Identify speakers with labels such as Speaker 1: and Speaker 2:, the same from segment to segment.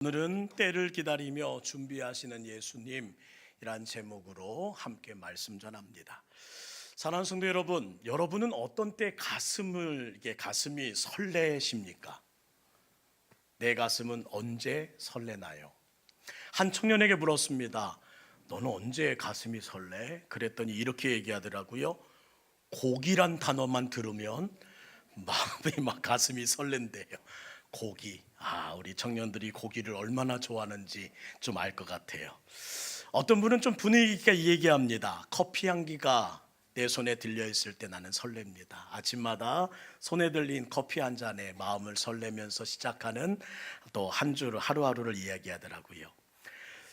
Speaker 1: 오늘은 때를 기다리며 준비하시는 예수님이란 제목으로 함께 말씀 전합니다. 사랑하는 성도 여러분, 여러분은 어떤 때 가슴이 설레십니까? 내 가슴은 언제 설레나요? 한 청년에게 물었습니다. 너는 언제 가슴이 설레? 그랬더니 이렇게 얘기하더라고요. 고기란 단어만 들으면 마음이 막 가슴이 설렌대요. 고기. 우리 청년들이 고기를 얼마나 좋아하는지 좀 알 것 같아요. 어떤 분은 좀 분위기 있게 얘기합니다. 커피 향기가 내 손에 들려 있을 때 나는 설렙니다. 아침마다 손에 들린 커피 한 잔에 마음을 설레면서 시작하는 또 한 주를 하루하루를 이야기하더라고요.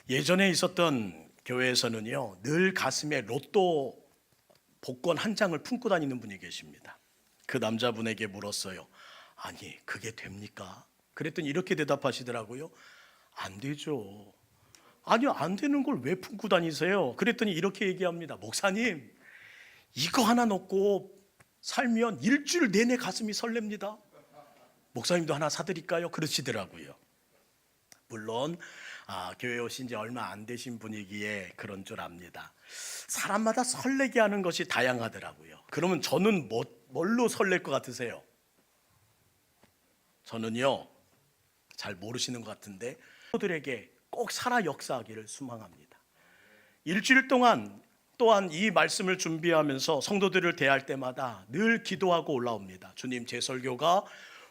Speaker 1: 예전에 있었던 교회에서는요, 늘 가슴에 로또 복권 한 장을 품고 다니는 분이 계십니다. 그 남자분에게 물었어요. 아니, 그게 됩니까? 그랬더니 이렇게 대답하시더라고요. 안 되죠. 아니요, 안 되는 걸 왜 품고 다니세요? 그랬더니 이렇게 얘기합니다. 목사님, 이거 하나 넣고 살면 일주일 내내 가슴이 설렙니다. 목사님도 하나 사드릴까요? 그러시더라고요. 물론 교회 오신 지 얼마 안 되신 분이기에 그런 줄 압니다. 사람마다 설레게 하는 것이 다양하더라고요. 그러면 저는 뭘로 설렐 것 같으세요? 저는요, 잘 모르시는 것 같은데 성도들에게 꼭 살아 역사하기를 소망합니다. 일주일 동안 또한 이 말씀을 준비하면서 성도들을 대할 때마다 늘 기도하고 올라옵니다. 주님, 제 설교가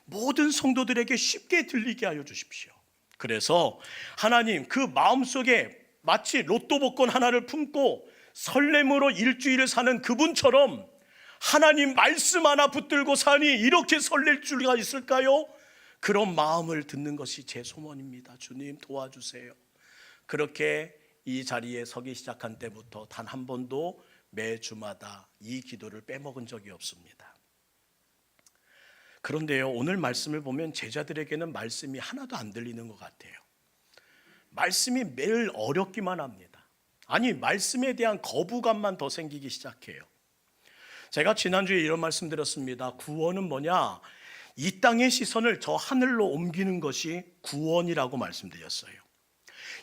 Speaker 1: 모든 성도들에게 쉽게 들리게 하여 주십시오. 그래서 하나님, 그 마음속에 마치 로또 복권 하나를 품고 설렘으로 일주일을 사는 그분처럼 하나님 말씀 하나 붙들고 사니 이렇게 설렐 줄가 있을까요? 그런 마음을 듣는 것이 제 소원입니다. 주님, 도와주세요. 그렇게 이 자리에 서기 시작한 때부터 단 한 번도 매주마다 이 기도를 빼먹은 적이 없습니다. 그런데요, 오늘 말씀을 보면 제자들에게는 말씀이 하나도 안 들리는 것 같아요. 말씀이 매일 어렵기만 합니다. 아니, 말씀에 대한 거부감만 더 생기기 시작해요. 제가 지난주에 이런 말씀 드렸습니다. 구원은 뭐냐? 이 땅의 시선을 저 하늘로 옮기는 것이 구원이라고 말씀드렸어요.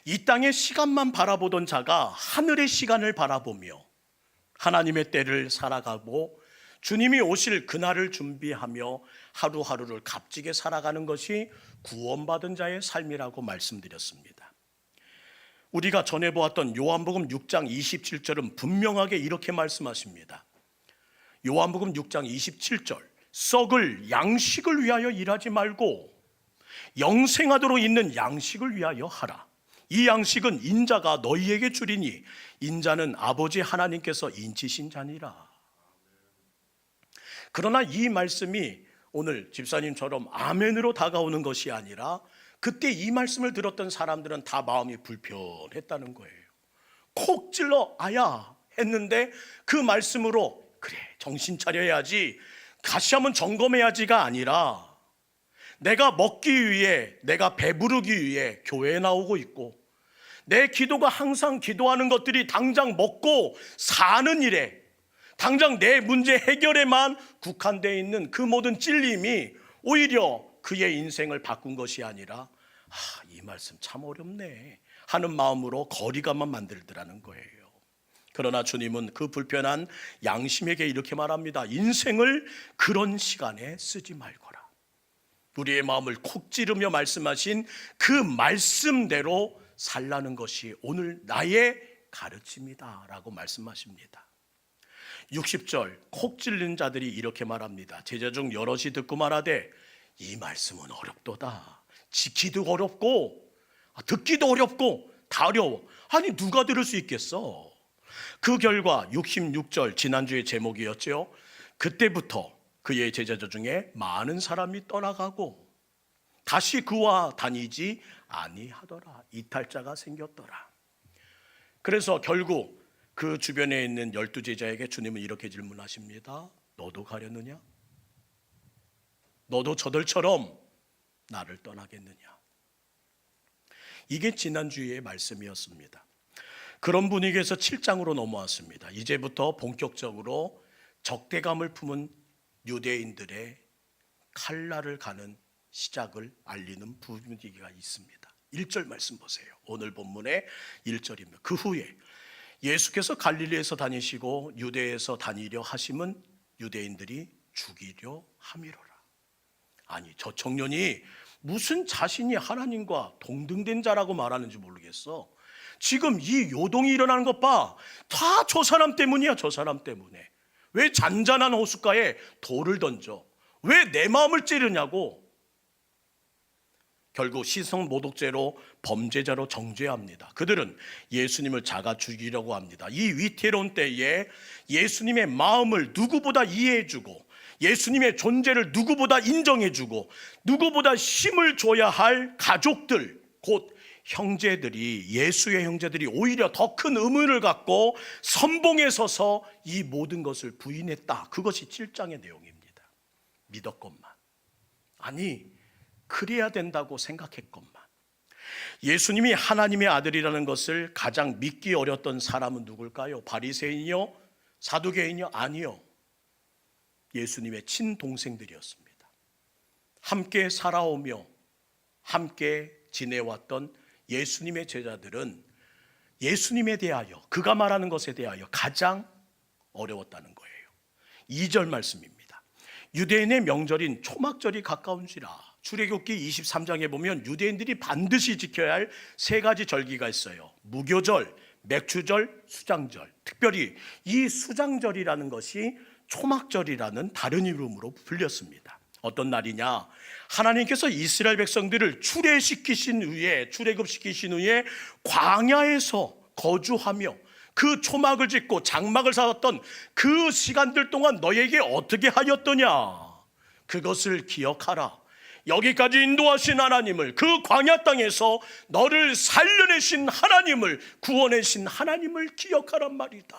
Speaker 1: 이 땅의 시간만 바라보던 자가 하늘의 시간을 바라보며 하나님의 때를 살아가고 주님이 오실 그날을 준비하며 하루하루를 값지게 살아가는 것이 구원받은 자의 삶이라고 말씀드렸습니다. 우리가 전에 보았던 요한복음 6장 27절은 분명하게 이렇게 말씀하십니다. 요한복음 6장 27절, 썩을 양식을 위하여 일하지 말고 영생하도록 있는 양식을 위하여 하라. 이 양식은 인자가 너희에게 주리니 인자는 아버지 하나님께서 인치신 자니라. 그러나 이 말씀이 오늘 집사님처럼 아멘으로 다가오는 것이 아니라 그때 이 말씀을 들었던 사람들은 다 마음이 불편했다는 거예요. 콕 찔러 아야 했는데 그 말씀으로 그래, 정신 차려야지, 다시 한번 점검해야지가 아니라 내가 먹기 위해, 내가 배부르기 위해 교회에 나오고 있고 내 기도가 항상 기도하는 것들이 당장 먹고 사는 일에, 당장 내 문제 해결에만 국한되어 있는 그 모든 찔림이 오히려 그의 인생을 바꾼 것이 아니라 이 말씀 참 어렵네 하는 마음으로 거리감만 만들더라는 거예요. 그러나 주님은 그 불편한 양심에게 이렇게 말합니다. 인생을 그런 시간에 쓰지 말거라. 우리의 마음을 콕 찌르며 말씀하신 그 말씀대로 살라는 것이 오늘 나의 가르침이다 라고 말씀하십니다. 60절, 콕 찔린 자들이 이렇게 말합니다. 제자 중 여럿이 듣고 말하되 이 말씀은 어렵도다. 지키기도 어렵고 듣기도 어렵고 다 어려워. 아니, 누가 들을 수 있겠어? 그 결과 66절, 지난주의 제목이었죠. 그때부터 그의 제자들 중에 많은 사람이 떠나가고 다시 그와 다니지 아니하더라. 이탈자가 생겼더라. 그래서 결국 그 주변에 있는 12제자에게 주님은 이렇게 질문하십니다. 너도 가려느냐? 너도 저들처럼 나를 떠나겠느냐? 이게 지난주의 말씀이었습니다. 그런 분위기에서 7장으로 넘어왔습니다. 이제부터 본격적으로 적대감을 품은 유대인들의 칼날을 가는 시작을 알리는 분위기가 있습니다. 1절 말씀 보세요. 오늘 본문의 1절입니다. 그 후에 예수께서 갈릴리에서 다니시고 유대에서 다니려 하심은 유대인들이 죽이려 함이로라. 아니, 저 청년이 무슨 자신이 하나님과 동등된 자라고 말하는지 모르겠어. 지금 이 요동이 일어나는 것 봐. 다 저 사람 때문이야. 저 사람 때문에. 왜 잔잔한 호숫가에 돌을 던져? 왜 내 마음을 찌르냐고. 결국 시성 모독죄로 범죄자로 정죄합니다. 그들은 예수님을 잡아 죽이려고 합니다. 이 위태로운 때에 예수님의 마음을 누구보다 이해해주고 예수님의 존재를 누구보다 인정해주고 누구보다 힘을 줘야 할 가족들, 곧 형제들이, 예수의 형제들이 오히려 더 큰 의문을 갖고 선봉에 서서 이 모든 것을 부인했다. 그것이 7장의 내용입니다. 믿었건만, 아니 그래야 된다고 생각했건만, 예수님이 하나님의 아들이라는 것을 가장 믿기 어렸던 사람은 누굴까요? 바리새인이요? 사두개인이요? 아니요. 예수님의 친동생들이었습니다. 함께 살아오며 함께 지내왔던 예수님의 제자들은 예수님에 대하여, 그가 말하는 것에 대하여 가장 어려웠다는 거예요. 2절 말씀입니다. 유대인의 명절인 초막절이 가까운지라. 출애굽기 23장에 보면 유대인들이 반드시 지켜야 할 3가지 절기가 있어요. 무교절, 맥주절, 수장절. 특별히 이 수장절이라는 것이 초막절이라는 다른 이름으로 불렸습니다. 어떤 날이냐? 하나님께서 이스라엘 백성들을 출애굽시키신 후에 광야에서 거주하며 그 초막을 짓고 장막을 쌓았던 그 시간들 동안 너에게 어떻게 하였더냐? 그것을 기억하라. 여기까지 인도하신 하나님을, 그 광야 땅에서 너를 살려내신 하나님을, 구원하신 하나님을 기억하란 말이다.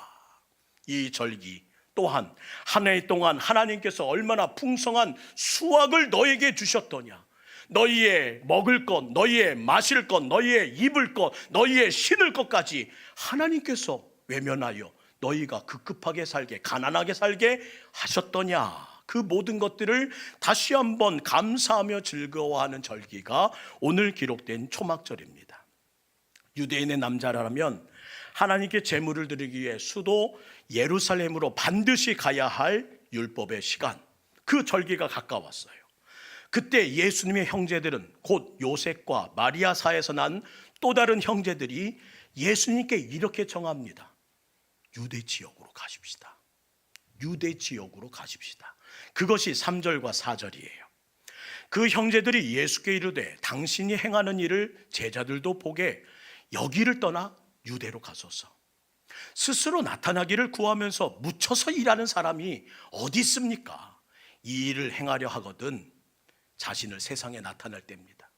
Speaker 1: 이 절기 또한 한 해 동안 하나님께서 얼마나 풍성한 수확을 너에게 주셨더냐. 너희의 먹을 것, 너희의 마실 것, 너희의 입을 것, 너희의 신을 것까지 하나님께서 외면하여 너희가 급급하게 살게, 가난하게 살게 하셨더냐. 그 모든 것들을 다시 한번 감사하며 즐거워하는 절기가 오늘 기록된 초막절입니다. 유대인의 남자라면 하나님께 제물을 드리기 위해 수도 예루살렘으로 반드시 가야 할 율법의 시간, 그 절기가 가까웠어요. 그때 예수님의 형제들은, 곧 요셉과 마리아 사이에서 난 또 다른 형제들이 예수님께 이렇게 정합니다. 유대 지역으로 가십시다. 유대 지역으로 가십시다. 그것이 3절과 4절이에요. 그 형제들이 예수께 이르되 당신이 행하는 일을 제자들도 보게 여기를 떠나 유대로 가소서. 스스로 나타나기를 구하면서 묻혀서 일하는 사람이 어디 있습니까? 이 일을 행하려 하거든 자신을 세상에 나타낼 때입니다.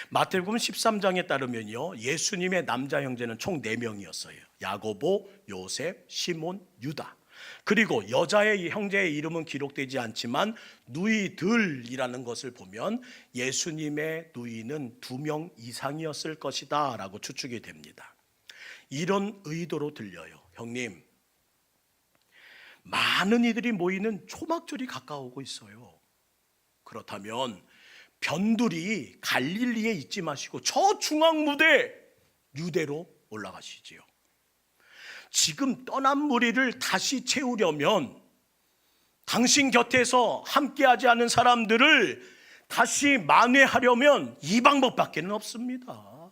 Speaker 1: 마태복음 13장에 따르면요, 예수님의 남자 형제는 총 4명이었어요. 야고보, 요셉, 시몬, 유다. 그리고 여자의 형제의 이름은 기록되지 않지만 누이들이라는 것을 보면 예수님의 누이는 2명 이상이었을 것이다 라고 추측이 됩니다. 이런 의도로 들려요. 형님, 많은 이들이 모이는 초막절이 가까우고 있어요. 그렇다면 변두리 갈릴리에 있지 마시고 저 중앙 무대 유대로 올라가시지요. 지금 떠난 무리를 다시 채우려면, 당신 곁에서 함께하지 않은 사람들을 다시 만회하려면 이 방법밖에는 없습니다.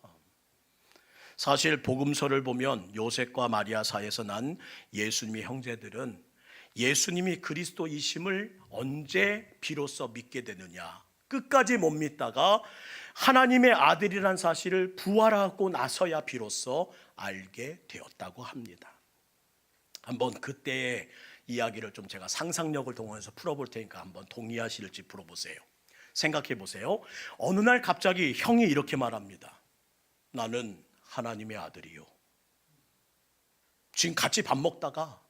Speaker 1: 사실 복음서를 보면 요셉과 마리아 사이에서 난 예수님의 형제들은 예수님이 그리스도이심을 언제 비로소 믿게 되느냐, 끝까지 못 믿다가 하나님의 아들이란 사실을 부활하고 나서야 비로소 알게 되었다고 합니다. 한번 그때의 이야기를 좀 제가 상상력을 동원해서 풀어볼 테니까 한번 동의하실지 풀어보세요. 생각해 보세요. 어느 날 갑자기 형이 이렇게 말합니다. 나는 하나님의 아들이요. 지금 같이 밥 먹다가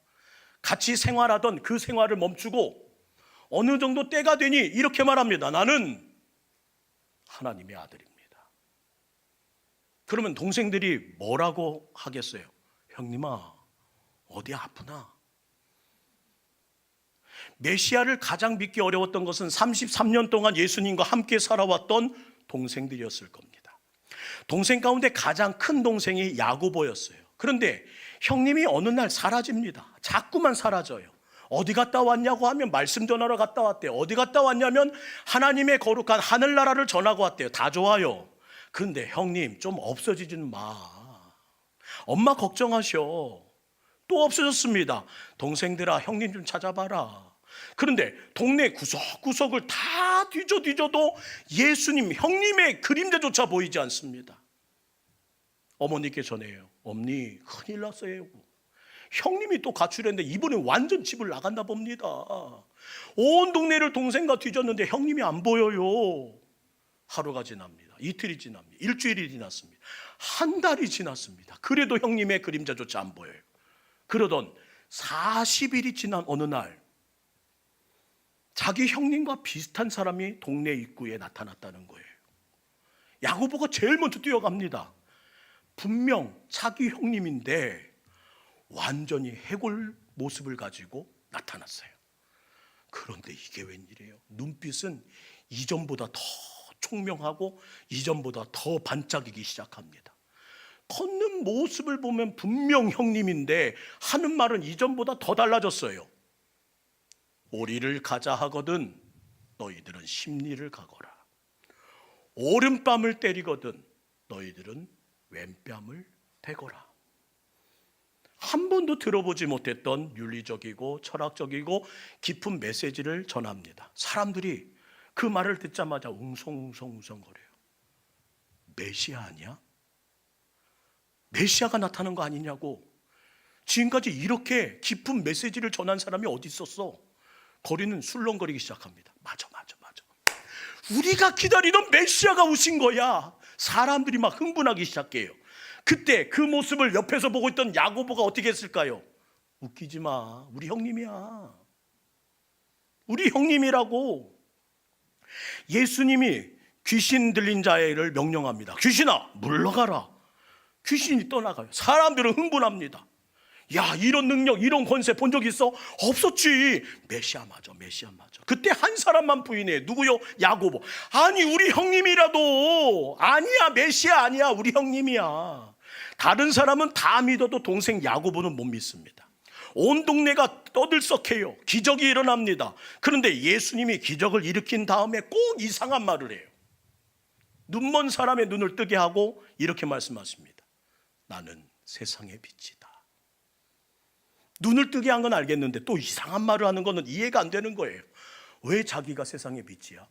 Speaker 1: 같이 생활하던 그 생활을 멈추고 어느 정도 때가 되니 이렇게 말합니다. 나는 하나님의 아들입니다. 그러면 동생들이 뭐라고 하겠어요? 형님아, 어디 아프나? 메시아를 가장 믿기 어려웠던 것은 33년 동안 예수님과 함께 살아왔던 동생들이었을 겁니다. 동생 가운데 가장 큰 동생이 야고보였어요. 그런데 형님이 어느 날 사라집니다. 자꾸만 사라져요. 어디 갔다 왔냐고 하면 말씀 전하러 갔다 왔대요. 어디 갔다 왔냐면 하나님의 거룩한 하늘나라를 전하고 왔대요. 다 좋아요. 그런데 형님 좀 없어지지는 마. 엄마 걱정하셔. 또 없어졌습니다. 동생들아, 형님 좀 찾아봐라. 그런데 동네 구석구석을 다 뒤져도 예수님, 형님의 그림자조차 보이지 않습니다. 어머니께 전해요. 어머니, 큰일 났어요. 형님이 또 가출했는데 이번엔 완전 집을 나갔나 봅니다. 온 동네를 동생과 뒤졌는데 형님이 안 보여요. 하루가 지납니다. 이틀이 지납니다. 일주일이 지났습니다. 한 달이 지났습니다. 그래도 형님의 그림자조차 안 보여요. 그러던 40일이 지난 어느 날 자기 형님과 비슷한 사람이 동네 입구에 나타났다는 거예요. 야고보가 제일 먼저 뛰어갑니다. 분명 자기 형님인데 완전히 해골 모습을 가지고 나타났어요. 그런데 이게 웬일이에요? 눈빛은 이전보다 더 총명하고 이전보다 더 반짝이기 시작합니다. 걷는 모습을 보면 분명 형님인데 하는 말은 이전보다 더 달라졌어요. 오리를 가자 하거든 너희들은 십리를 가거라. 오른뺨을 때리거든 너희들은 왼뺨을 대거라. 한 번도 들어보지 못했던 윤리적이고 철학적이고 깊은 메시지를 전합니다. 사람들이 그 말을 듣자마자 웅성웅성거려요. 메시아 아니야? 메시아가 나타난 거 아니냐고. 지금까지 이렇게 깊은 메시지를 전한 사람이 어디 있었어? 거리는 술렁거리기 시작합니다. 맞아. 우리가 기다리던 메시아가 오신 거야. 사람들이 막 흥분하기 시작해요. 그때 그 모습을 옆에서 보고 있던 야고보가 어떻게 했을까요? 웃기지 마. 우리 형님이야. 우리 형님이라고. 예수님이 귀신 들린 자를 명령합니다. 귀신아, 물러가라. 귀신이 떠나가요. 사람들은 흥분합니다. 야, 이런 능력, 이런 권세 본 적 있어? 없었지. 메시아 맞아. 그때 한 사람만 부인해. 누구요? 야고보. 아니, 우리 형님이라도. 아니야, 메시아 아니야. 우리 형님이야. 다른 사람은 다 믿어도 동생 야고보는 못 믿습니다. 온 동네가 떠들썩해요. 기적이 일어납니다. 그런데 예수님이 기적을 일으킨 다음에 꼭 이상한 말을 해요. 눈먼 사람의 눈을 뜨게 하고 이렇게 말씀하십니다. 나는 세상의 빛이다. 눈을 뜨게 한 건 알겠는데 또 이상한 말을 하는 거는 이해가 안 되는 거예요. 왜 자기가 세상의 빛이야?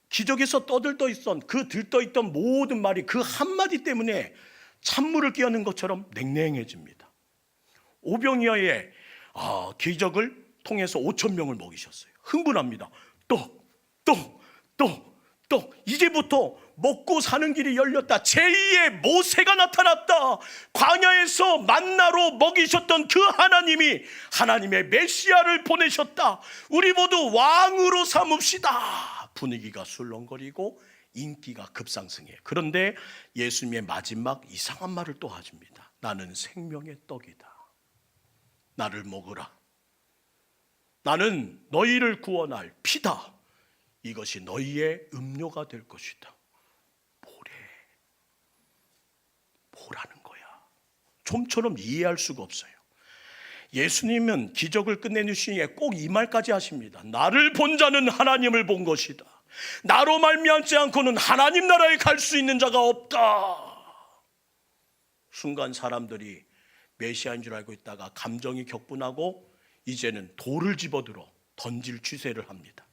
Speaker 1: 기적에서 떠들떠있던 그 들떠있던 모든 말이 그 한마디 때문에 찬물을 끼얹는 것처럼 냉랭해집니다. 오병이어의 기적을 통해서 5,000명을 먹이셨어요. 흥분합니다. 또 이제부터 먹고 사는 길이 열렸다. 제2의 모세가 나타났다. 광야에서 만나로 먹이셨던 그 하나님이 하나님의 메시아를 보내셨다. 우리 모두 왕으로 삼읍시다. 분위기가 술렁거리고 인기가 급상승해요. 그런데 예수님의 마지막 이상한 말을 또 하십니다. 나는 생명의 떡이다. 나를 먹으라. 나는 너희를 구원할 피다. 이것이 너희의 음료가 될 것이다. 뭐라는 거야? 좀처럼 이해할 수가 없어요. 예수님은 기적을 끝내주시기에 꼭 이 말까지 하십니다. 나를 본 자는 하나님을 본 것이다. 나로 말미암지 않고는 하나님 나라에 갈 수 있는 자가 없다. 순간 사람들이 메시아인 줄 알고 있다가 감정이 격분하고 이제는 돌을 집어들어 던질 추세를 합니다.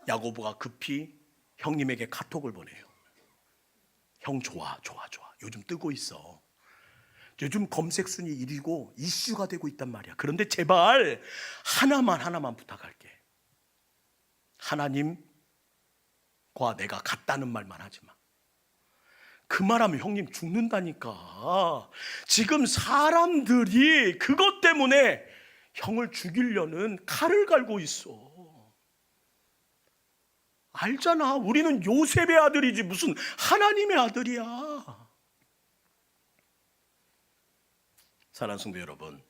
Speaker 1: 야고보가 급히 형님에게 카톡을 보내요. 형 좋아. 요즘 뜨고 있어. 요즘 검색 순위 1위고 이슈가 되고 있단 말이야. 그런데 제발 하나만 부탁할게. 하나님과 내가 같다는 말만 하지 마. 그 말하면 형님 죽는다니까. 지금 사람들이 그것 때문에 형을 죽이려는 칼을 갈고 있어. 알잖아. 우리는 요셉의 아들이지 무슨 하나님의 아들이야. 사랑하는 성도 여러분,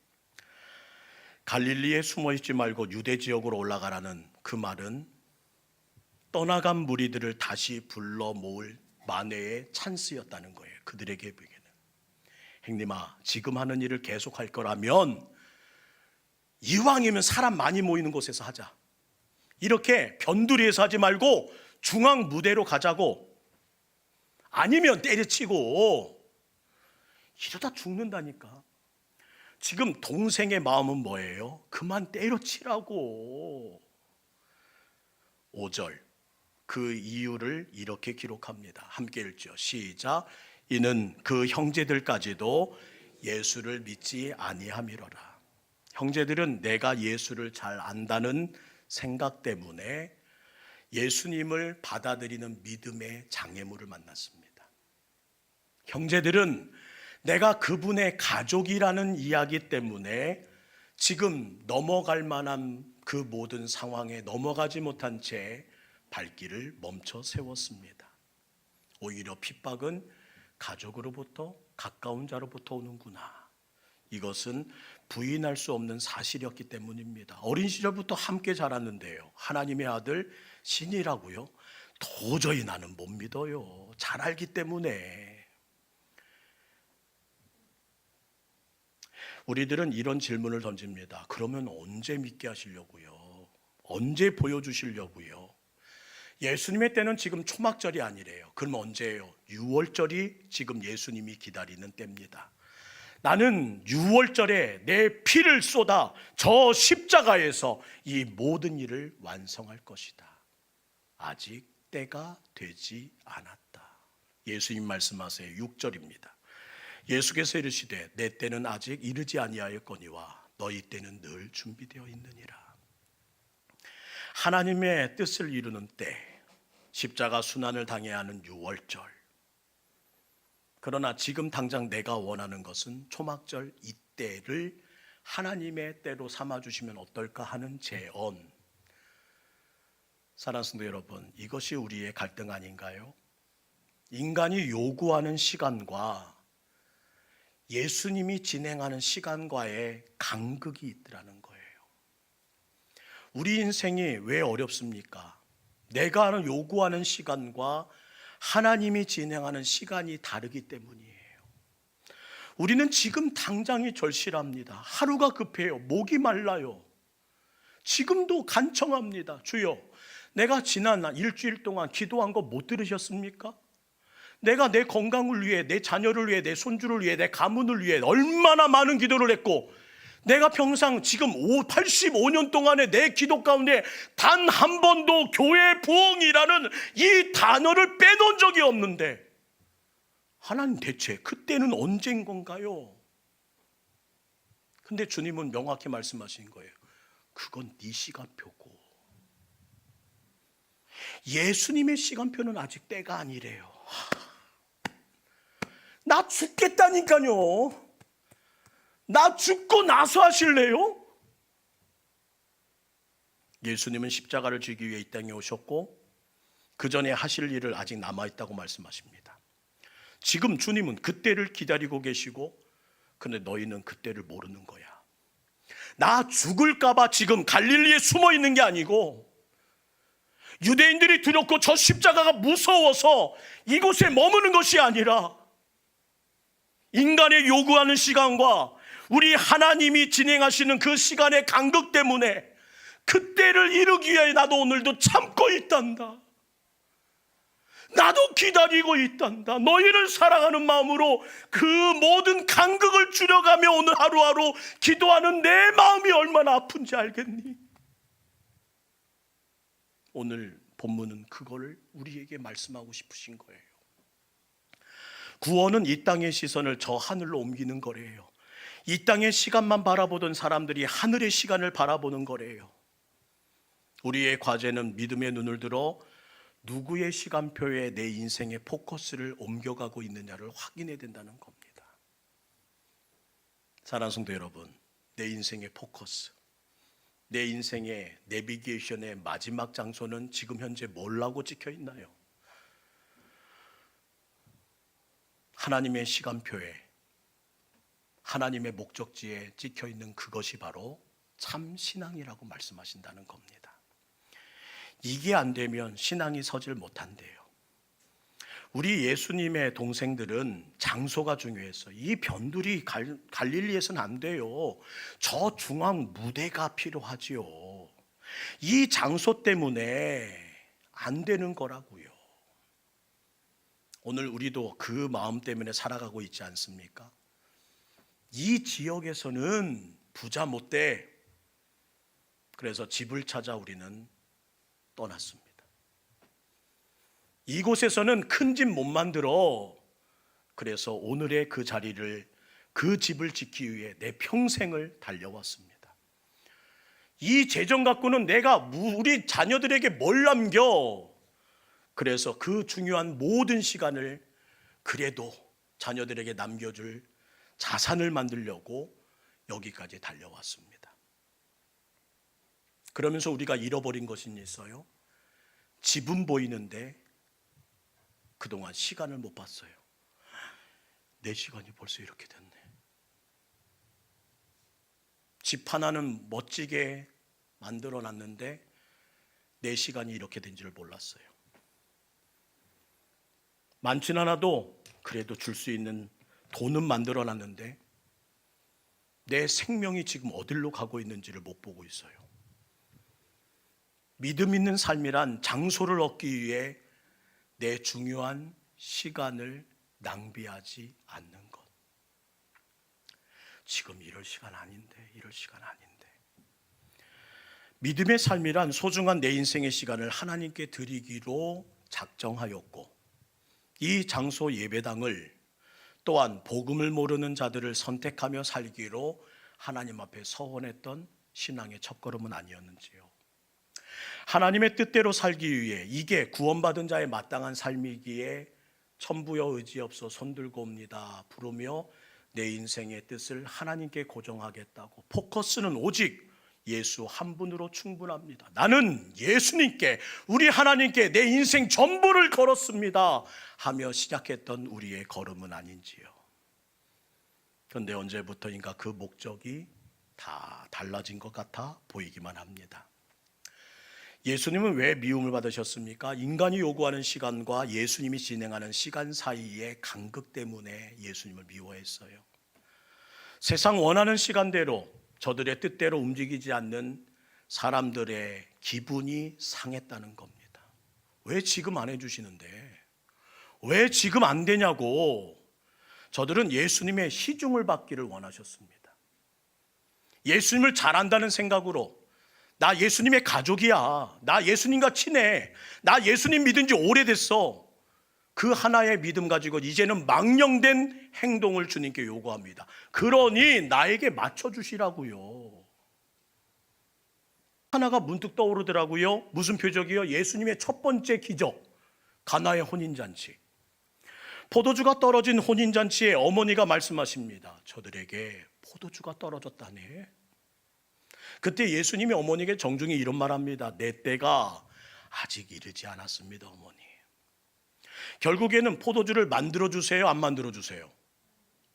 Speaker 1: 갈릴리에 숨어있지 말고 유대 지역으로 올라가라는 그 말은 떠나간 무리들을 다시 불러 모을 만회의 찬스였다는 거예요. 그들에게 보기에는. 형님아, 지금 하는 일을 계속할 거라면 이왕이면 사람 많이 모이는 곳에서 하자. 이렇게 변두리에서 하지 말고 중앙 무대로 가자고. 아니면 때려치고. 이러다 죽는다니까. 지금 동생의 마음은 뭐예요? 그만 때려치라고. 5절 그 이유를 이렇게 기록합니다. 함께 읽죠. 시작. 이는 그 형제들까지도 예수를 믿지 아니함이로라. 형제들은 내가 예수를 잘 안다는 생각 때문에 예수님을 받아들이는 믿음의 장애물을 만났습니다. 형제들은 내가 그분의 가족이라는 이야기 때문에 지금 넘어갈 만한 그 모든 상황에 넘어가지 못한 채 발길을 멈춰 세웠습니다. 오히려 핍박은 가족으로부터, 가까운 자로부터 오는구나. 이것은 부인할 수 없는 사실이었기 때문입니다. 어린 시절부터 함께 자랐는데요. 하나님의 아들 신이라고요? 도저히 나는 못 믿어요. 잘 알기 때문에. 우리들은 이런 질문을 던집니다. 그러면 언제 믿게 하시려고요? 언제 보여주시려고요? 예수님의 때는 지금 초막절이 아니래요. 그럼 언제예요? 6월절이 지금 예수님이 기다리는 때입니다. 나는 6월절에 내 피를 쏟아 저 십자가에서 이 모든 일을 완성할 것이다. 아직 때가 되지 않았다. 예수님 말씀하세요. 6절입니다. 예수께서 이르시되 내 때는 아직 이르지 아니하였거니와 너희 때는 늘 준비되어 있느니라. 하나님의 뜻을 이루는 때, 십자가 순환을 당해야 하는 6월절. 그러나 지금 당장 내가 원하는 것은 초막절 이때를 하나님의 때로 삼아주시면 어떨까 하는 제언. 사랑하는 성도 여러분, 이것이 우리의 갈등 아닌가요? 인간이 요구하는 시간과 예수님이 진행하는 시간과의 간극이 있더라는 거예요. 우리 인생이 왜 어렵습니까? 내가 요구하는 시간과 하나님이 진행하는 시간이 다르기 때문이에요. 우리는 지금 당장이 절실합니다. 하루가 급해요. 목이 말라요. 지금도 간청합니다. 주여, 내가 지난 일주일 동안 기도한 거 못 들으셨습니까? 내가 내 건강을 위해, 내 자녀를 위해, 내 손주를 위해, 내 가문을 위해 얼마나 많은 기도를 했고, 내가 평생 지금 85년 동안의 내 기도 가운데 단 한 번도 교회 부흥이라는 이 단어를 빼놓은 적이 없는데, 하나님 대체 그때는 언제인 건가요? 근데 주님은 명확히 말씀하신 거예요. 그건 네 시간표고, 예수님의 시간표는 아직 때가 아니래요. 나 죽겠다니까요. 나 죽고 나서 하실래요? 예수님은 십자가를 지기 위해 이 땅에 오셨고 그 전에 하실 일을 아직 남아있다고 말씀하십니다. 지금 주님은 그때를 기다리고 계시고, 근데 너희는 그때를 모르는 거야. 나 죽을까 봐 지금 갈릴리에 숨어 있는 게 아니고, 유대인들이 두렵고 저 십자가가 무서워서 이곳에 머무는 것이 아니라, 인간의 요구하는 시간과 우리 하나님이 진행하시는 그 시간의 간극 때문에 그때를 이루기 위해 나도 오늘도 참고 있단다. 나도 기다리고 있단다. 너희를 사랑하는 마음으로 그 모든 간극을 줄여가며 오늘 하루하루 기도하는 내 마음이 얼마나 아픈지 알겠니? 오늘 본문은 그거를 우리에게 말씀하고 싶으신 거예요. 구원은 이 땅의 시선을 저 하늘로 옮기는 거래요. 이 땅의 시간만 바라보던 사람들이 하늘의 시간을 바라보는 거래요. 우리의 과제는 믿음의 눈을 들어 누구의 시간표에 내 인생의 포커스를 옮겨가고 있느냐를 확인해야 된다는 겁니다. 사랑하는 성도 여러분, 내 인생의 포커스, 내 인생의 내비게이션의 마지막 장소는 지금 현재 뭐라고 찍혀 있나요? 하나님의 시간표에, 하나님의 목적지에 찍혀 있는 그것이 바로 참 신앙이라고 말씀하신다는 겁니다. 이게 안 되면 신앙이 서질 못한대요. 우리 예수님의 동생들은 장소가 중요했어요. 이 변두리 갈릴리에서는 안 돼요. 저 중앙 무대가 필요하지요. 이 장소 때문에 안 되는 거라고요. 오늘 우리도 그 마음 때문에 살아가고 있지 않습니까? 이 지역에서는 부자 못 돼. 그래서 집을 찾아 우리는 떠났습니다. 이곳에서는 큰 집 못 만들어. 그래서 오늘의 그 자리를, 그 집을 지키기 위해 내 평생을 달려왔습니다. 이 재정 갖고는 내가 우리 자녀들에게 뭘 남겨? 그래서 그 중요한 모든 시간을 그래도 자녀들에게 남겨줄 자산을 만들려고 여기까지 달려왔습니다. 그러면서 우리가 잃어버린 것이 있어요. 집은 보이는데 그동안 시간을 못 봤어요. 내 시간이 벌써 이렇게 됐네. 집 하나는 멋지게 만들어 놨는데 내 시간이 이렇게 된 줄 몰랐어요. 많진 않아도 그래도 줄 수 있는 돈은 만들어 놨는데 내 생명이 지금 어디로 가고 있는지를 못 보고 있어요. 믿음 있는 삶이란 장소를 얻기 위해 내 중요한 시간을 낭비하지 않는 것. 지금 이럴 시간 아닌데, 이럴 시간 아닌데. 믿음의 삶이란 소중한 내 인생의 시간을 하나님께 드리기로 작정하였고, 이 장소 예배당을 또한 복음을 모르는 자들을 선택하며 살기로 하나님 앞에 서원했던 신앙의 첫걸음은 아니었는지요. 하나님의 뜻대로 살기 위해 이게 구원받은 자의 마땅한 삶이기에 천부여 의지없어 손들고 옵니다 부르며 내 인생의 뜻을 하나님께 고정하겠다고, 포커스는 오직 예수 한 분으로 충분합니다. 나는 예수님께, 우리 하나님께 내 인생 전부를 걸었습니다 하며 시작했던 우리의 걸음은 아닌지요. 그런데 언제부터인가 그 목적이 다 달라진 것 같아 보이기만 합니다. 예수님은 왜 미움을 받으셨습니까? 인간이 요구하는 시간과 예수님이 진행하는 시간 사이의 간극 때문에 예수님을 미워했어요. 세상 원하는 시간대로, 저들의 뜻대로 움직이지 않는 사람들의 기분이 상했다는 겁니다. 왜 지금 안 해주시는데? 왜 지금 안 되냐고. 저들은 예수님의 시중을 받기를 원하셨습니다. 예수님을 잘한다는 생각으로, 나 예수님의 가족이야, 나 예수님과 친해, 나 예수님 믿은 지 오래됐어, 그 하나의 믿음 가지고 이제는 망령된 행동을 주님께 요구합니다. 그러니 나에게 맞춰주시라고요. 하나가 문득 떠오르더라고요. 무슨 표적이요? 예수님의 첫 번째 기적, 가나의 혼인잔치. 포도주가 떨어진 혼인잔치에 어머니가 말씀하십니다. 저들에게 포도주가 떨어졌다네. 그때 예수님이 어머니에게 정중히 이런 말합니다. 내 때가 아직 이르지 않았습니다, 어머니. 결국에는 포도주를 만들어주세요, 안 만들어주세요?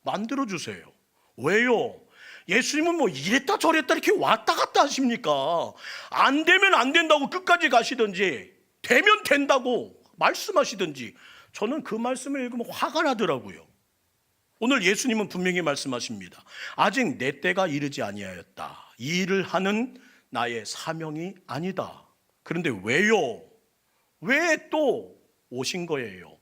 Speaker 1: 만들어주세요. 왜요? 예수님은 뭐 이랬다 저랬다 이렇게 왔다 갔다 하십니까? 안 되면 안 된다고 끝까지 가시든지, 되면 된다고 말씀하시든지. 저는 그 말씀을 읽으면 화가 나더라고요. 오늘 예수님은 분명히 말씀하십니다. 아직 내 때가 이르지 아니하였다. 이 일을 하는 나의 사명이 아니다. 그런데 왜요? 왜 또 오신 거예요?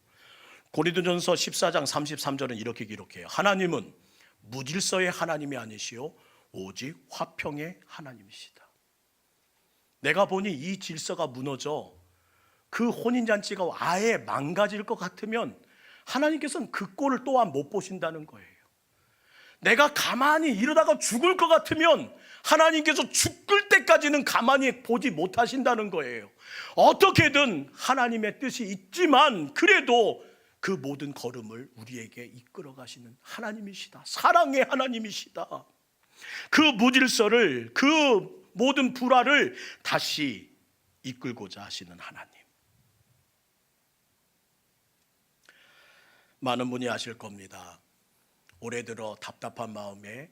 Speaker 1: 고린도전서 14장 33절은 이렇게 기록해요. 하나님은 무질서의 하나님이 아니시오 오직 화평의 하나님이시다. 내가 보니 이 질서가 무너져 그 혼인잔치가 아예 망가질 것 같으면 하나님께서는 그 꼴을 또한 못 보신다는 거예요. 내가 가만히 이러다가 죽을 것 같으면 하나님께서 죽을 때까지는 가만히 보지 못하신다는 거예요. 어떻게든 하나님의 뜻이 있지만 그래도 그 모든 걸음을 우리에게 이끌어 가시는 하나님이시다. 사랑의 하나님이시다. 그 무질서를, 그 모든 불화를 다시 이끌고자 하시는 하나님. 많은 분이 아실 겁니다. 올해 들어 답답한 마음에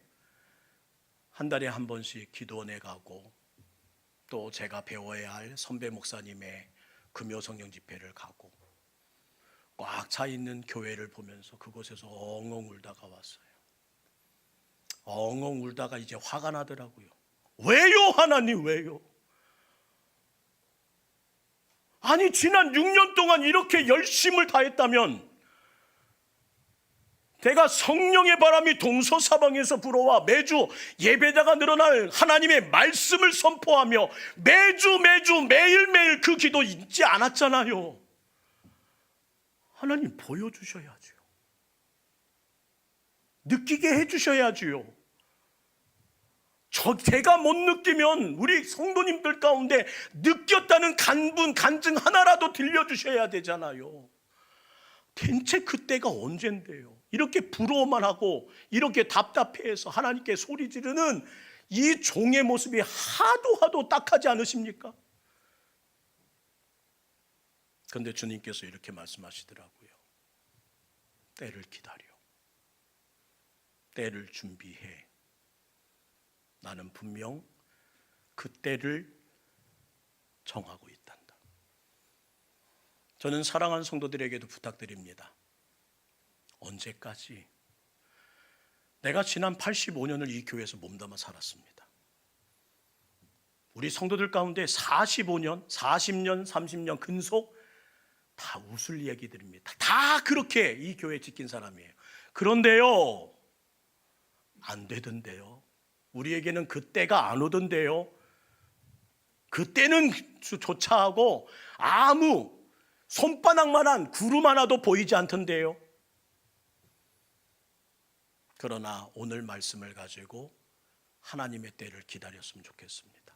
Speaker 1: 한 달에 한 번씩 기도원에 가고, 또 제가 배워야 할 선배 목사님의 금요 성령 집회를 가고, 꽉 차 있는 교회를 보면서 그곳에서 엉엉 울다가 왔어요. 엉엉 울다가 이제 화가 나더라고요. 왜요, 하나님, 왜요? 아니, 지난 6년 동안 이렇게 열심을 다했다면, 내가 성령의 바람이 동서사방에서 불어와 매주 예배자가 늘어날 하나님의 말씀을 선포하며 매주 매일매일 그 기도 잊지 않았잖아요. 하나님 보여주셔야죠. 느끼게 해주셔야지요. 제가 못 느끼면 우리 성도님들 가운데 느꼈다는 간증 하나라도 들려주셔야 되잖아요. 대체 그때가 언젠데요? 이렇게 부러워만 하고 이렇게 답답해해서 하나님께 소리 지르는 이 종의 모습이 하도 딱하지 않으십니까? 그런데 주님께서 이렇게 말씀하시더라고요. 때를 기다려. 때를 준비해. 나는 분명 그 때를 정하고 있단다. 저는 사랑하는 성도들에게도 부탁드립니다. 언제까지? 내가 지난 85년을 이 교회에서 몸담아 살았습니다. 우리 성도들 가운데 45년, 40년, 30년 근속 다 웃을 얘기들입니다. 다 그렇게 이 교회 지킨 사람이에요. 그런데요, 안 되던데요. 우리에게는 그때가 안 오던데요. 그때는 조차하고 아무 손바닥만한 구름 하나도 보이지 않던데요. 그러나 오늘 말씀을 가지고 하나님의 때를 기다렸으면 좋겠습니다.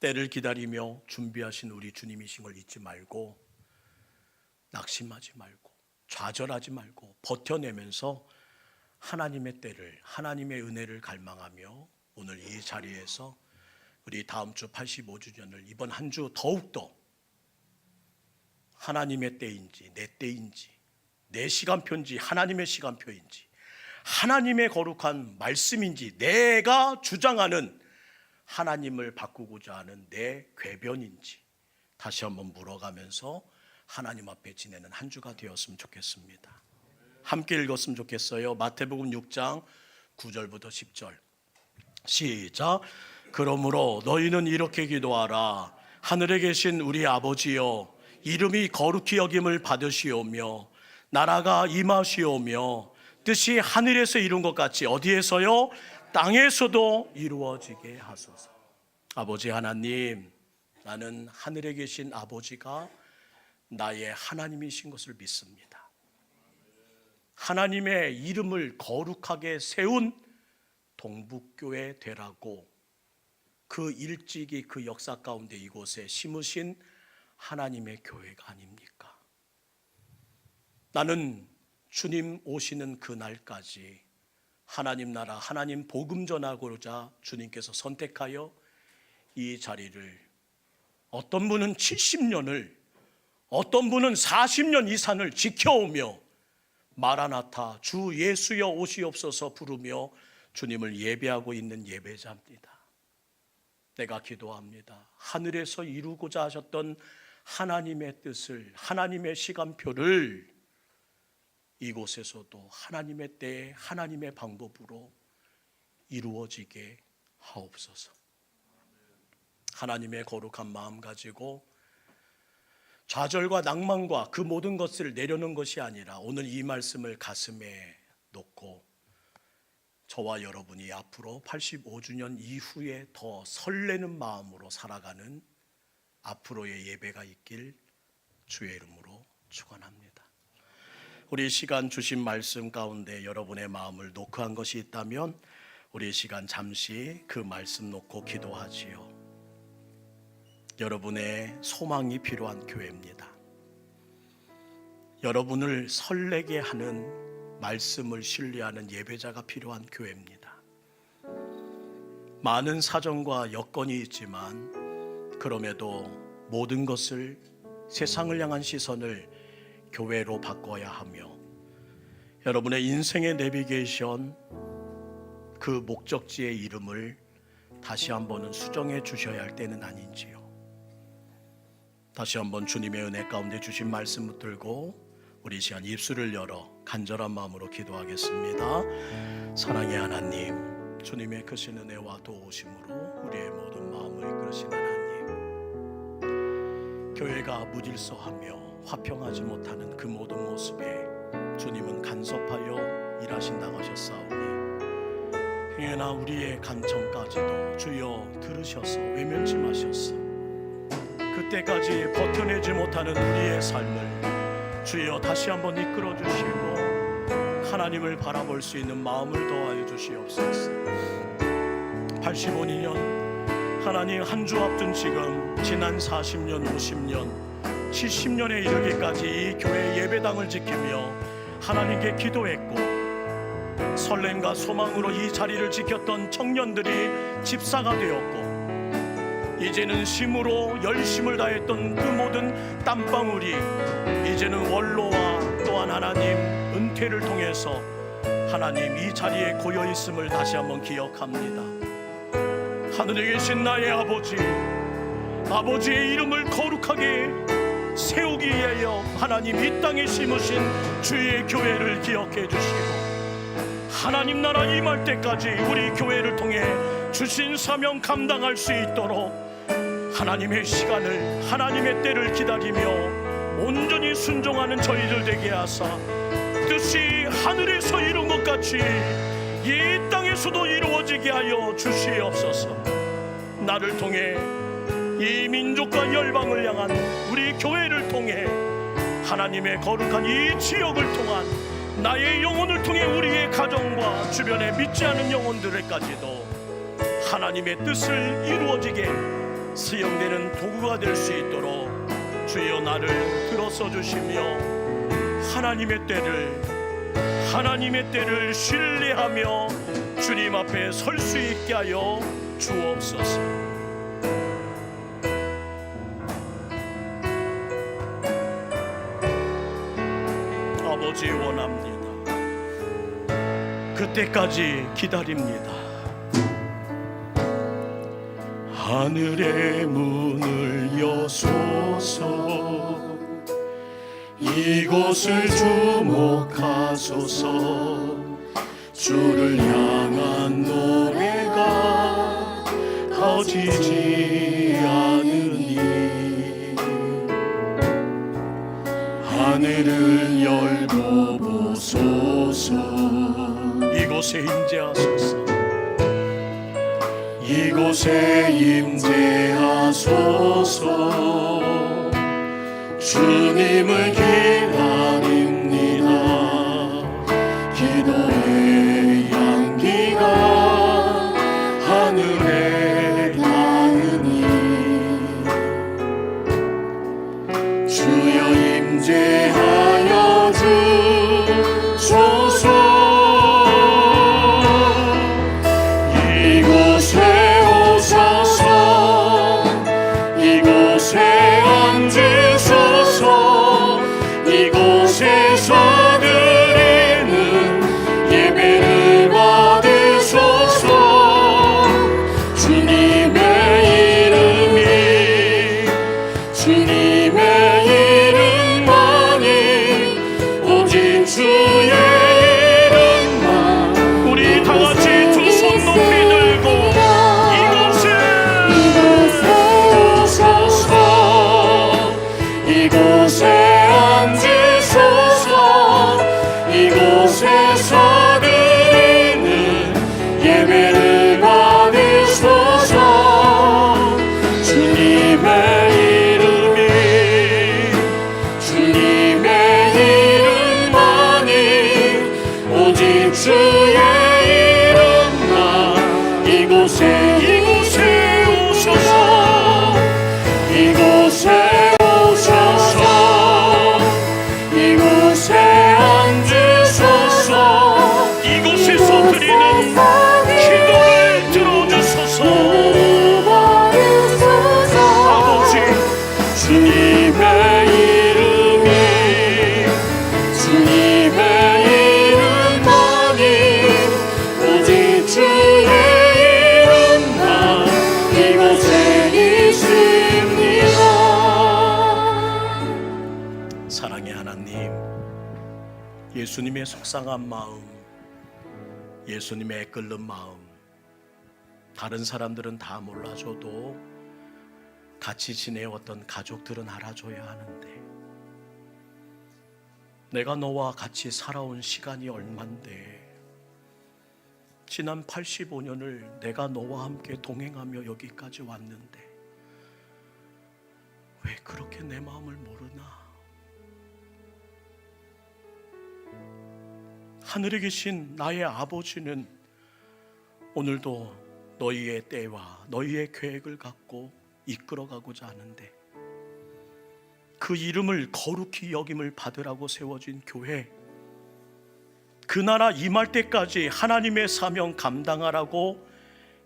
Speaker 1: 때를 기다리며 준비하신 우리 주님이신 걸 잊지 말고, 낙심하지 말고, 좌절하지 말고 버텨내면서 하나님의 때를, 하나님의 은혜를 갈망하며 오늘 이 자리에서 우리 다음 주 85주년을 이번 한 주 더욱더 하나님의 때인지 내 때인지 내 시간표인지 하나님의 시간표인지 하나님의 거룩한 말씀인지 내가 주장하는 하나님을 바꾸고자 하는 내 궤변인지 다시 한번 물어가면서 하나님 앞에 지내는 한 주가 되었으면 좋겠습니다. 함께 읽었으면 좋겠어요. 마태복음 6장 9절부터 10절 시작. 그러므로 너희는 이렇게 기도하라. 하늘에 계신 우리 아버지여, 이름이 거룩히 여김을 받으시오며 나라가 임하시오며 뜻이 하늘에서 이룬 것 같이 어디에서요? 땅에서도 이루어지게 하소서. 아버지 하나님, 나는 하늘에 계신 아버지가 나의 하나님이신 것을 믿습니다. 하나님의 이름을 거룩하게 세운 동북교회 되라고 그 일찍이 그 역사 가운데 이곳에 심으신 하나님의 교회가 아닙니까? 나는 주님 오시는 그날까지 하나님 나라, 하나님 복음 전하고자 주님께서 선택하여 이 자리를, 어떤 분은 70년을, 어떤 분은 40년 이상을 지켜오며 마라나타 주 예수여 오시옵소서 부르며 주님을 예배하고 있는 예배자입니다. 내가 기도합니다. 하늘에서 이루고자 하셨던 하나님의 뜻을, 하나님의 시간표를 이곳에서도 하나님의 때에 하나님의 방법으로 이루어지게 하옵소서. 하나님의 거룩한 마음 가지고 좌절과 낭만과 그 모든 것을 내려놓은 것이 아니라 오늘 이 말씀을 가슴에 놓고 저와 여러분이 앞으로 85주년 이후에 더 설레는 마음으로 살아가는 앞으로의 예배가 있길 주의 이름으로 축원합니다. 우리 시간 주신 말씀 가운데 여러분의 마음을 놓고 한 것이 있다면 우리 시간 잠시 그 말씀 놓고 기도하지요. 여러분의 소망이 필요한 교회입니다. 여러분을 설레게 하는 말씀을 신뢰하는 예배자가 필요한 교회입니다. 많은 사정과 여건이 있지만 그럼에도 모든 것을, 세상을 향한 시선을 교회로 바꿔야 하며 여러분의 인생의 내비게이션, 그 목적지의 이름을 다시 한번은 수정해 주셔야 할 때는 아닌지요. 다시 한번 주님의 은혜 가운데 주신 말씀 붙들고 우리 시간 입술을 열어 간절한 마음으로 기도하겠습니다. 사랑의 하나님, 주님의 크신 은혜와 도우심으로 우리의 모든 마음을 이끌으신 하나님, 교회가 무질서하며 화평하지 못하는 그 모든 모습에 주님은 간섭하여 일하신다고 하셨사오니 행여나 우리의 간청까지도 주여 들으셔서 외면치 마셨소. 그때까지 버텨내지 못하는 우리의 삶을 주여 다시 한번 이끌어 주시고 하나님을 바라볼 수 있는 마음을 더하여 주시옵소서. 85년 하나님 한 주 앞둔 지금 지난 40년, 50년, 70년에 이르기까지 이 교회 예배당을 지키며 하나님께 기도했고 설렘과 소망으로 이 자리를 지켰던 청년들이 집사가 되었고 이제는 심으로 열심을 다했던 그 모든 땀방울이 이제는 원로와 또한 하나님 은퇴를 통해서 하나님 이 자리에 고여있음을 다시 한번 기억합니다. 하늘에 계신 나의 아버지, 아버지의 이름을 거룩하게 세우기 위하여 하나님 이 땅에 심으신 주의 교회를 기억해 주시고 하나님 나라 임할 때까지 우리 교회를 통해 주신 사명 감당할 수 있도록 하나님의 시간을, 하나님의 때를 기다리며 온전히 순종하는 저희들 되게 하사 뜻이 하늘에서 이룬 것 같이 이 땅에서도 이루어지게 하여 주시옵소서. 나를 통해 이 민족과 열방을 향한 우리 교회를 통해 하나님의 거룩한 이 지역을 통한 나의 영혼을 통해 우리의 가정과 주변에 믿지 않은 영혼들에까지도 하나님의 뜻을 이루어지게 수용되는 도구가 될 수 있도록 주여 나를 들어서 주시며 하나님의 때를 신뢰하며 주님 앞에 설 수 있게 하여 주옵소서. 아버지 원합니다. 그때까지 기다립니다. 하늘의 문을 여소서, 이곳을 주목하소서. 주를 향한 노래가 거지지 않으니 하늘을 열고 보소서. 이곳에 임재하소서. 이곳에 임재하소서. 주님을 기다립니다. 기도의 향기가 하늘에 닿으니 주여 임재하여 주소서. 이곳에 오소서. 이곳에 앉으소서. 이곳에서 드리는 예배를 받으소서. 주님의 이름만이 오직 주의 이름만. 우리 다같이 두 손 높이 들고 이곳에 오소서. 이곳에 앉으소서. 이곳에서 드리는 예배를 받으소서. 주님의 이름만이 오직 주의 이름만. 이곳에 오소서. 이곳에 오소서. 이곳에 앉으소서. 이곳에서 드리는 기도를 들어주소서. 아버지, 주님의 이름만이 오직 주의 이름만 이곳에 있습니다. 예수님의 속상한 마음, 예수님의 끓는 마음, 다른 사람들은 다 몰라줘도 같이 지내왔던 가족들은 알아줘야 하는데, 내가 너와 같이 살아온 시간이 얼만데, 지난 85년을 내가 너와 함께 동행하며 여기까지 왔는데 왜 그렇게 내 마음을 모르나? 하늘에 계신 나의 아버지는 오늘도 너희의 때와 너희의 계획을 갖고 이끌어가고자 하는데, 그 이름을 거룩히 여김을 받으라고 세워진 교회, 그 나라 임할 때까지 하나님의 사명 감당하라고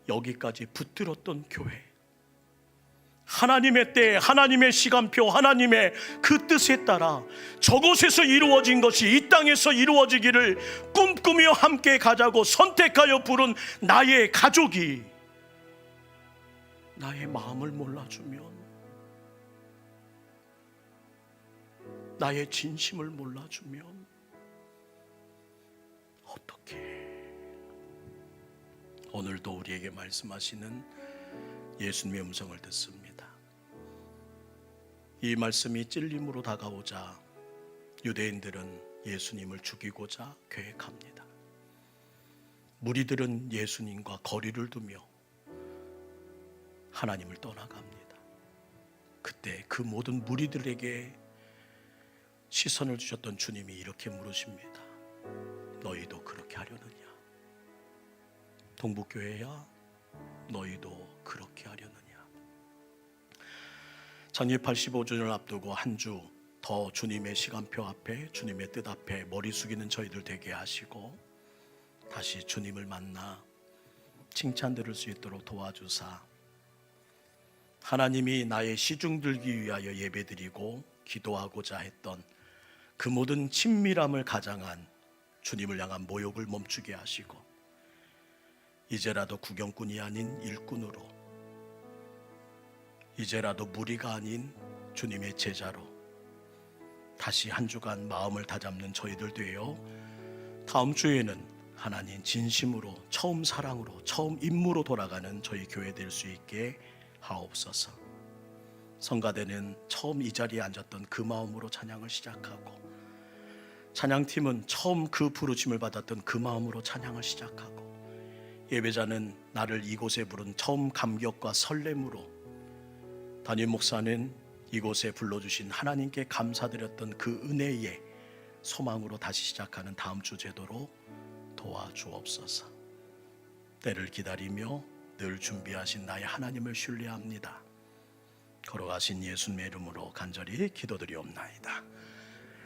Speaker 1: 여기까지 붙들었던 교회, 하나님의 때, 하나님의 시간표, 하나님의 그 뜻에 따라 저곳에서 이루어진 것이 이 땅에서 이루어지기를 꿈꾸며 함께 가자고 선택하여 부른 나의 가족이 나의 마음을 몰라주면, 나의 진심을 몰라주면 어떻게? 오늘도 우리에게 말씀하시는 예수님의 음성을 듣습니다. 이 말씀이 찔림으로 다가오자 유대인들은 예수님을 죽이고자 계획합니다. 무리들은 예수님과 거리를 두며 하나님을 떠나갑니다. 그때 그 모든 무리들에게 시선을 주셨던 주님이 이렇게 물으십니다. 너희도 그렇게 하려느냐? 동북교회야, 너희도 그렇게 하려느냐? 창립 85주년을 앞두고 한 주 더 주님의 시간표 앞에, 주님의 뜻 앞에 머리 숙이는 저희들 되게 하시고, 다시 주님을 만나 칭찬 들을 수 있도록 도와주사, 하나님이 나의 시중 들기 위하여 예배드리고 기도하고자 했던 그 모든 친밀함을 가장한 주님을 향한 모욕을 멈추게 하시고, 이제라도 구경꾼이 아닌 일꾼으로, 이제라도 무리가 아닌 주님의 제자로 다시 한 주간 마음을 다잡는 저희들 되어 다음 주에는 하나님 진심으로, 처음 사랑으로, 처음 임무로 돌아가는 저희 교회 될 수 있게 하옵소서. 성가대는 처음 이 자리에 앉았던 그 마음으로 찬양을 시작하고, 찬양팀은 처음 그 부르심을 받았던 그 마음으로 찬양을 시작하고, 예배자는 나를 이곳에 부른 처음 감격과 설렘으로, 담임 목사는 이곳에 불러주신 하나님께 감사드렸던 그 은혜의 소망으로 다시 시작하는 다음 주 제도로 도와주옵소서. 때를 기다리며 늘 준비하신 나의 하나님을 신뢰합니다. 걸어가신 예수님의 이름으로 간절히 기도드리옵나이다.